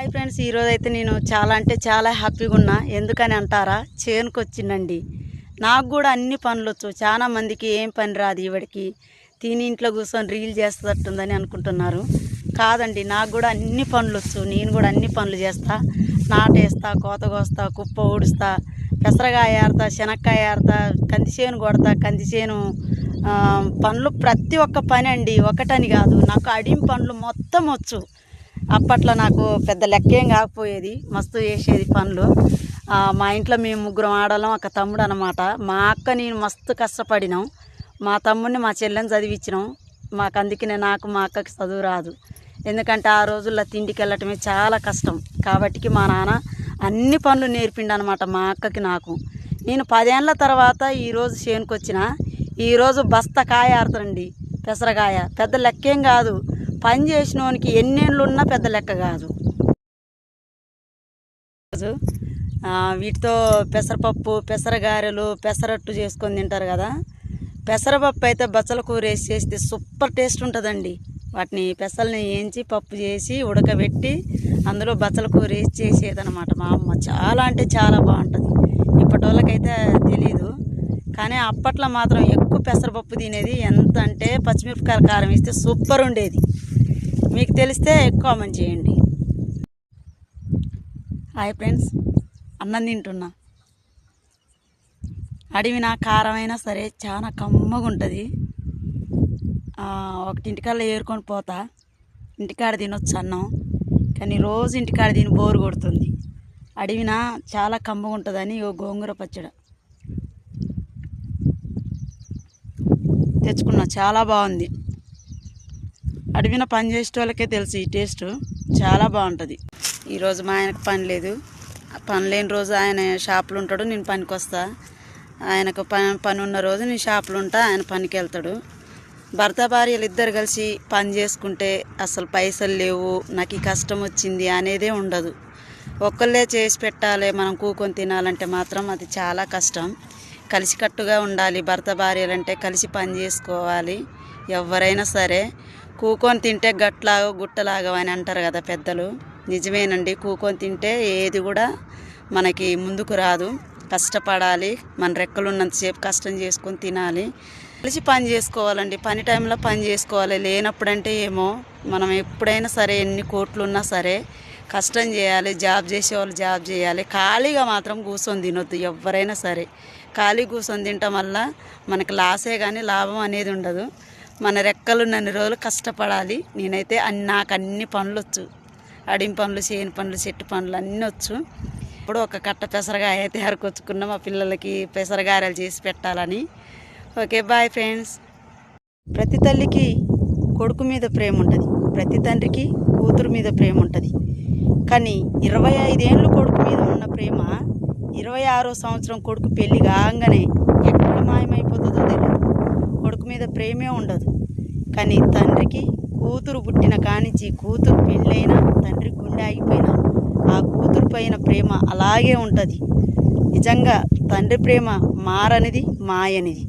Hi friends, ఈరోజు అయితే నేను చాలా అంటే చాలా హ్యాపీగా ఉన్నా. ఎందుకని అంటారా, చేనుకు వచ్చిందండి. నాకు కూడా అన్ని పనులు వచ్చు. చాలా మందికి ఏం పని రాదు, ఈవిడికి తిని ఇంట్లో కూర్చొని రీల్ చేస్తున్నట్టుందని అనుకుంటున్నారు. కాదండి, నాకు కూడా అన్ని పనులు వచ్చు. నేను కూడా అన్ని పనులు చేస్తా. నాటేస్తా, కోత కోస్తా, కుప్ప ఊడుస్తా, పెసరకాయ ఏరుతా, శనక్కాయ ఏరుతా, కంది చేను కొడతా, కంది చేను పనులు ప్రతి ఒక్క పని అండి, ఒకటని కాదు. నాకు అడిం పనులు మొత్తం వచ్చు. అప్పట్లో నాకు పెద్ద లెక్కేం కాకపోయేది, మస్తు చేసేది పనులు. మా ఇంట్లో మేము ముగ్గురం ఆడలం, ఒక తమ్ముడు అనమాట. మా అక్క నేను మస్తు కష్టపడినాం. మా తమ్ముడిని మా చెల్లెని చదివించినాం. మాకు అందుకనే నాకు మా అక్కకి చదువు రాదు. ఎందుకంటే ఆ రోజుల్లో తిండికి వెళ్ళటమే చాలా కష్టం. కాబట్టి మా నాన్న అన్ని పనులు నేర్పిండు అనమాట మా అక్కకి నాకు. నేను 10 ఏళ్ళ తర్వాత ఈరోజు చేనుకు వచ్చిన. ఈరోజు బస్తా కాయ ఆడుతానండి, పెసరకాయ. పెద్ద లెక్కేం కాదు, పని చేసినోనికి ఎన్నేళ్ళు ఉన్నా పెద్ద లెక్క కాదు. వీటితో పెసరపప్పు, పెసరగారెలు, పెసరట్టు చేసుకొని తింటారు కదా. పెసరపప్పు అయితే బచ్చల కూర వేసి చేస్తే సూపర్ టేస్ట్ ఉంటుందండి. వాటిని పెసల్ని వేయించి పప్పు చేసి ఉడకబెట్టి అందులో బచ్చల కూర వేసి చేసేదనమాట మా అమ్మ. చాలా అంటే చాలా బాగుంటుంది. ఇప్పటి వాళ్ళకైతే తెలీదు, కానీ అప్పట్లో మాత్రం ఎక్కువ పెసరపప్పు తినేది. ఎంత అంటే పచ్చిమిరపకాయల కారం వేస్తే సూపర్ ఉండేది. మీకు తెలిస్తే కామెంట్ చేయండి. హాయ్ ఫ్రెండ్స్, అన్నం తింటున్నా. అడివిన కారమైనా సరే చాలా కమ్మగా ఉంటుంది. ఒకటి ఇంటికాడ ఏరుకొని పోతా, ఇంటికాడ తినొచ్చు అన్నం. కానీ రోజు ఇంటికాడ తిని బోరు కొడుతుంది. అడివిన చాలా కమ్మగా ఉంటుందని గోంగూర పచ్చడి తెచ్చుకున్నా, చాలా బాగుంది. అడవిన పని చేసే వాళ్ళకే తెలుసు ఈ టేస్ట్, చాలా బాగుంటుంది. ఈరోజు మా ఆయనకు పని లేదు. పని లేని రోజు ఆయన షాపులో ఉంటాడు, నేను పనికి వస్తా. ఆయనకు పని ఉన్న రోజు నేను షాపులో ఉంటా, ఆయన పనికి వెళ్తాడు. భర్త భార్యలు ఇద్దరు కలిసి పని చేసుకుంటే అసలు పైసలు లేవు, నాకు ఈ కష్టం వచ్చింది అనేదే ఉండదు. ఒక్కళ్ళే చేసి పెట్టాలి, మనం కూకొని తినాలంటే మాత్రం అది చాలా కష్టం. కలిసికట్టుగా ఉండాలి. భర్త భార్యలు అంటే కలిసి పని చేసుకోవాలి. ఎవరైనా సరే కూకొని తింటే గట్లాగా గుట్టలాగా అని అంటారు కదా పెద్దలు. నిజమేనండి, కూకొని తింటే ఏది కూడా మనకి ముందుకు రాదు. కష్టపడాలి, మన రెక్కలు ఉన్నంతసేపు కష్టం చేసుకొని తినాలి. కలిసి పని చేసుకోవాలండి. పని టైంలో పని చేసుకోవాలి. లేనప్పుడంటే ఏమో, మనం ఎప్పుడైనా సరే ఎన్ని కోట్లు ఉన్నా సరే కష్టం చేయాలి. జాబ్ చేసేవాళ్ళు జాబ్ చేయాలి. ఖాళీగా మాత్రం కూర్చొని తినొద్దు. ఎవరైనా సరే ఖాళీ కూర్చొని తినటం వల్ల మనకు లాసే కానీ లాభం అనేది ఉండదు. మన రెక్కలున్నన్ని రోజులు కష్టపడాలి. నేనైతే నాకు అన్ని పనులు వచ్చు. అడిం పనులు, చేను పనులు, చెట్టు పనులు అన్నీ వచ్చు. ఇప్పుడు ఒక కట్ట పెసరగాయ అయితే ఏరుకొచ్చుకున్న మా పిల్లలకి పెసరగారెలు చేసి పెట్టాలని. Okay, bye friends. ప్రతి తల్లికి కొడుకు మీద ప్రేమ ఉంటుంది, ప్రతి తండ్రికి కూతురు మీద ప్రేమ ఉంటుంది. కానీ 25 ఏళ్ళు కొడుకు మీద ఉన్న ప్రేమ 26వ సంవత్సరం కొడుకు పెళ్ళి కాగానే ఎక్కడ మాయమైపోతుందో తెలియదు. కొడుకు మీద ప్రేమే ఉండదు. కానీ తండ్రికి కూతురు పుట్టిన కానించి కూతురు పెళ్ళైనా తండ్రి గుండె ఆగిపోయినా ఆ కూతురు పైన ప్రేమ అలాగే ఉంటుంది. నిజంగా తండ్రి ప్రేమ మారనిది, మాయనిది.